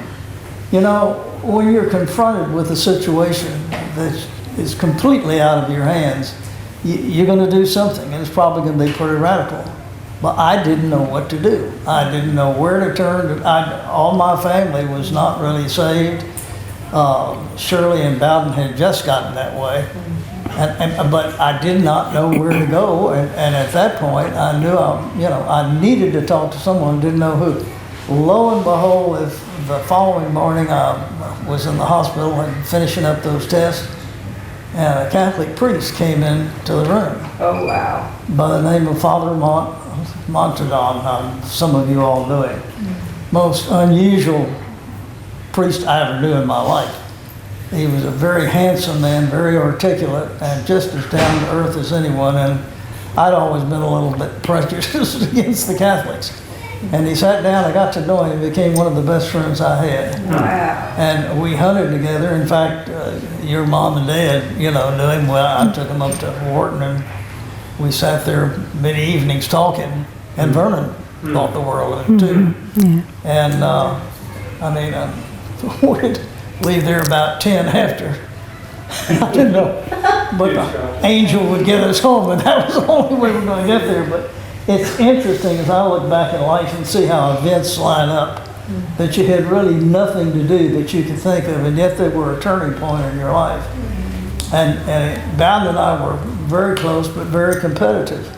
you know, when you're confronted with a situation that is completely out of your hands, you're going to do something, and it's probably going to be pretty radical. But I didn't know what to do. I didn't know where to turn. All my family was not really saved. Shirley and Bowden had just gotten that way. But I did not know where to go, and at that point, I knew I needed to talk to someone, didn't know who. Lo and behold, the following morning, I was in the hospital and finishing up those tests, and a Catholic priest came into the room. Oh, wow. By the name of Father Montadon. Some of you all know him. Most unusual priest I ever knew in my life. He was a very handsome man, very articulate, and just as down to earth as anyone. And I'd always been a little bit prejudiced against the Catholics. And he sat down, I got to know him, he became one of the best friends I had. Wow. And we hunted together. In fact, your mom and dad, knew him well. I took him up to Wharton, and we sat there many evenings talking. And Vernon thought the world of it too. And we'd leave there about 10 after. I didn't know, but the angel would get us home, and that was the only way we were going to get there. But it's interesting as I look back in life and see how events line up, that you had really nothing to do that you could think of, and yet they were a turning point in your life. And Bowden and I were very close, but very competitive.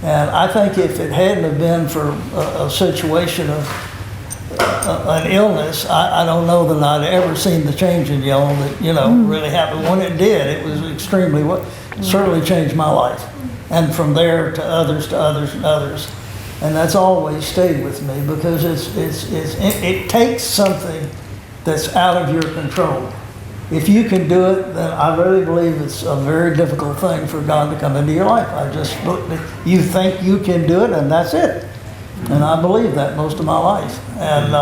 And I think if it hadn't have been for a situation of an illness, I don't know that I'd ever seen the change in y'all that, really happened. When it did, it was certainly changed my life. And from there to others to others and others. And that's always stayed with me, because it takes something that's out of your control. If you can do it, then I really believe it's a very difficult thing for God to come into your life. You think you can do it, and that's it. And I believe that most of my life. And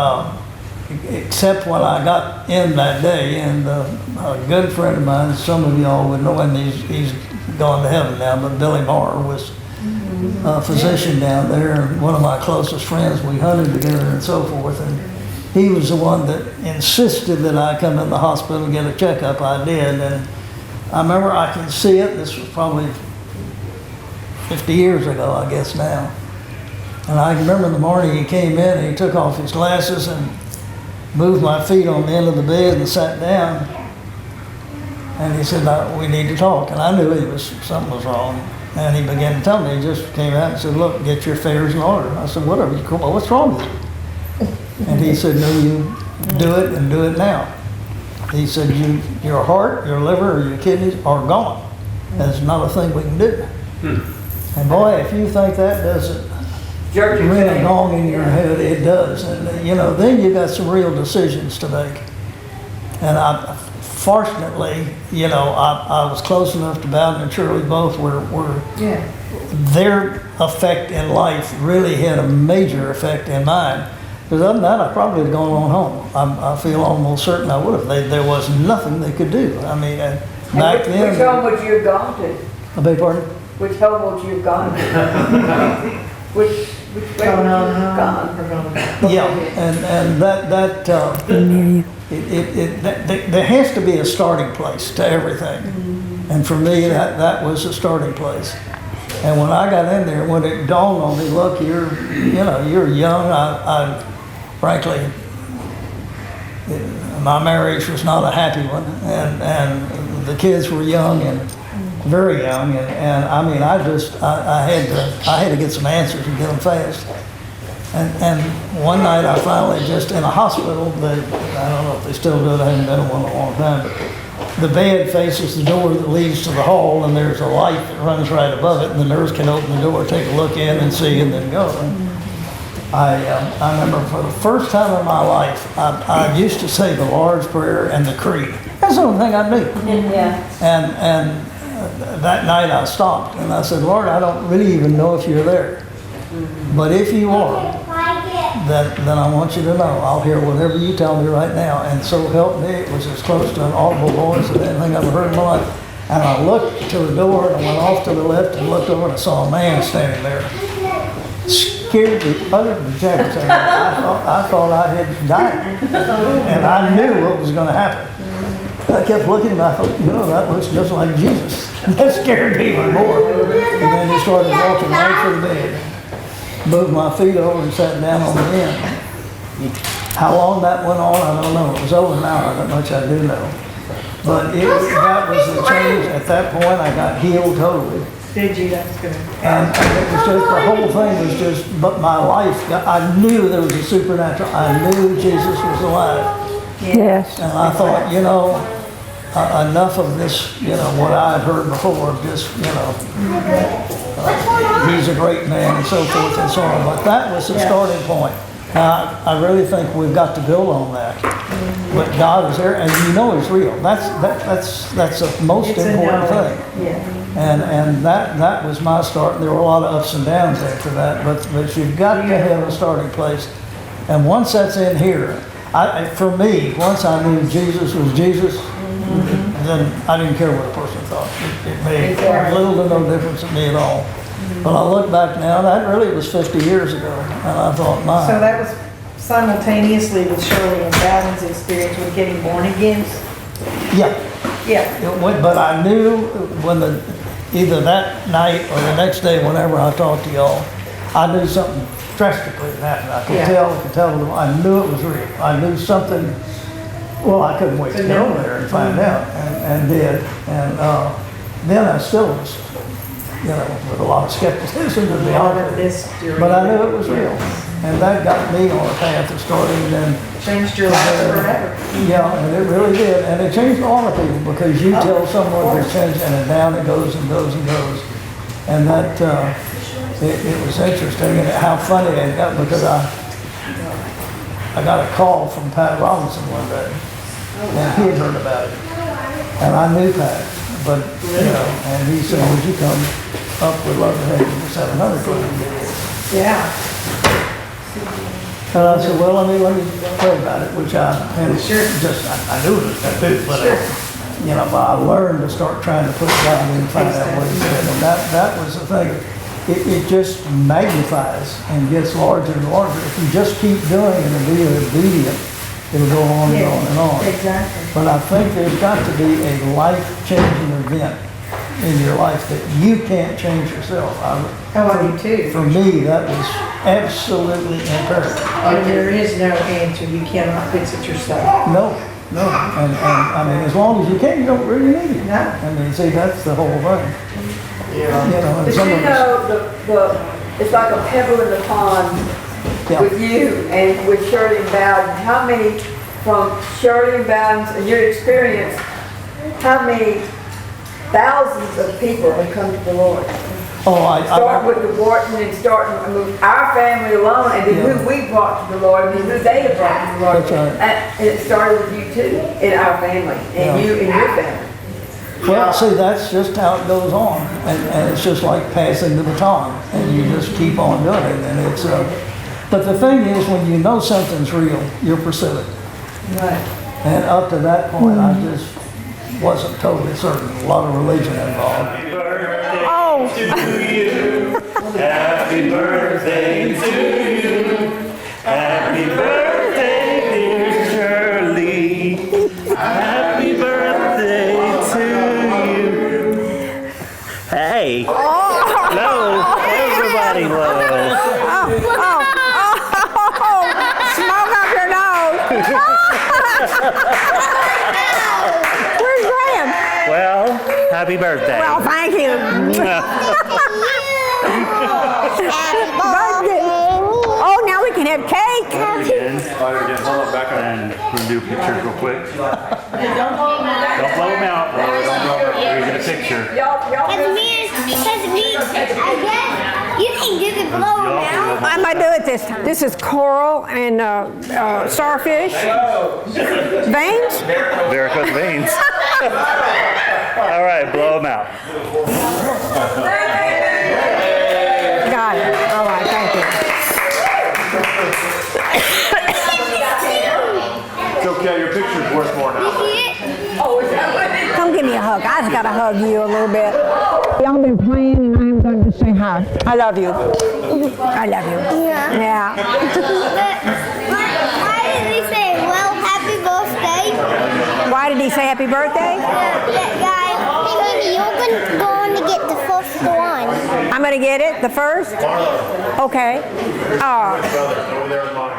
except when I got in that day, and a good friend of mine, some of y'all would know him, he's gone to heaven now, but Billy Marr was a physician down there, and one of my closest friends. We hunted together and so forth. And he was the one that insisted that I come in the hospital and get a checkup. I did, and I remember I can see it. This was probably 50 years ago, I guess now. And I remember in the morning he came in and he took off his glasses and moved my feet on the end of the bed and sat down. And he said, "We need to talk." And I knew something was wrong. And he began to tell me. He just came out and said, "Look, get your affairs in order." I said, "Whatever, what's wrong with you?" And he said, "No, you do it, and do it now." He said, your heart, your liver, or your kidneys are gone. There's not a thing we can do. And boy, if you think that doesn't ring along in your head, it does. And then you got some real decisions to make. And fortunately, I was close enough to Bowden and Shirley both where their effect in life really had a major effect in mine. Because other than that, I probably would have gone on home. I feel almost certain I would have. There was nothing they could do. I mean, back then. Which home would you have gone to? I beg your pardon? Which home would you have gone to? which way would you have gone? Yeah, and there has to be a starting place to everything. And for me, that was a starting place. And when I got in there, when it dawned on me, look, you're young. Frankly, my marriage was not a happy one, and the kids were young and very young, and I mean, I had to get some answers and get them fast. And one night I finally just in a hospital, I don't know if they still do it, I haven't been in one in a long time, but the bed faces the door that leads to the hall, and there's a light that runs right above it, and the nurse can open the door, take a look in and see, and then go. I remember for the first time in my life, I used to say the Lord's Prayer and the Creed. That's the only thing I knew. And that night I stopped and I said, Lord, I don't really even know if you're there. But if you are, then I want you to know I'll hear whatever you tell me right now. And so help me, it was as close to an audible voice as anything I've ever heard in my life. And I looked to the door and I went off to the left and looked over and I saw a man standing there. Scared the utter reject. I thought I had died. And I knew what was going to happen. I kept looking at him, I thought, that looks just like Jesus. That scared me even more. And then he started walking right to the bed. Moved my feet over and sat down on the end. How long that went on, I don't know. It was over an hour, that much I do know. But that was the change. At that point, I got healed totally. Did you? That's good. And it was just, the whole thing was just, but my life, I knew there was a supernatural. I knew Jesus was alive. Yes. And I thought, enough of this, what I had heard before, just, he's a great man and so forth and so on. But that was the starting point. Now, I really think we've got to build on that. But God is there, and He's real. That's the most important thing. And that was my start. There were a lot of ups and downs after that, but you've got to have a starting place. And once that's in here, for me, once I knew Jesus was Jesus, then I didn't care what a person thought. It made little to no difference to me at all. But I look back now, that really was 50 years ago, and I thought, my. So that was simultaneously with Shirley and Bowden's experience with getting born again? Yeah. But I knew when either that night or the next day, whenever I talked to y'all, I knew something drastically had happened. I could tell them. I knew it was real. I knew something. Well, I couldn't wait to get over there and find out, and did. And then I still was, with a lot of skepticism to be honest. But I knew it was real, and that got me on a path of starting. Then changed your life forever. Yeah, and it really did, and it changed a lot of people because you tell someone to change, and then down it goes and goes and goes, and that it was interesting and how funny it got because I got a call from Pat Robinson one day. And he had heard about it. And I knew Pat, but, and he said, would you come up? We'd love to have you just have another cleaning video. Yeah. And I said, well, let me pray about it, which I knew it was going to do, but, but I learned to start trying to put it down and find out what he said. And that was the thing. It just magnifies and gets larger and larger. If you just keep doing it and being obedient, it'll go on and on and on. Exactly. But I think there's got to be a life-changing event in your life that you can't change yourself. I do too. For me, that was absolutely imperative. And there is no answer. You cannot fix it yourself. No. And I mean, as long as you can, you don't really need it. No. I mean, see, that's the whole thing. But it's like a pebble in the pond with you and with Shirley and Bowden. How many, from Shirley and Bowden's and your experience, how many thousands of people have come to the Lord? Start with the Wharton and our family alone, and then who we brought to the Lord, and then who they have brought to the Lord. That's right. And it started with you too, in our family, and you and your family. Well, see, that's just how it goes on, and it's just like passing the baton, and you just keep on doing it, and it's. But the thing is, when you know something's real, you'll pursue it. Right. And up to that point, I just wasn't totally certain. A lot of religion involved. Happy birthday to you. Happy birthday, dear Shirley. Happy birthday to you. Hey. Hello. Everybody loves. Smoke up your nose. Where's Graham? Well, happy birthday. Well, thank you. Birthday. Oh, now we can have cake. Again. Hold up back and we're gonna do pictures real quick. Don't blow them out, bro. Don't blow them out. We're gonna get a picture. That's me. I guess you can do the blow now. I'm gonna do it this time. This is coral and starfish. Veins? Varicose veins. All right, blow them out. Got it. All right, thank you. It's okay, your picture's worth more now. Come give me a hug. I just gotta hug you a little bit. Y'all been playing and I'm going to say hi. I love you. I love you. Yeah. Why did he say, well, happy birthday? Why did he say happy birthday? That guy, you're going to get the first one. I'm gonna get it, the first? Okay. Over there in the morning.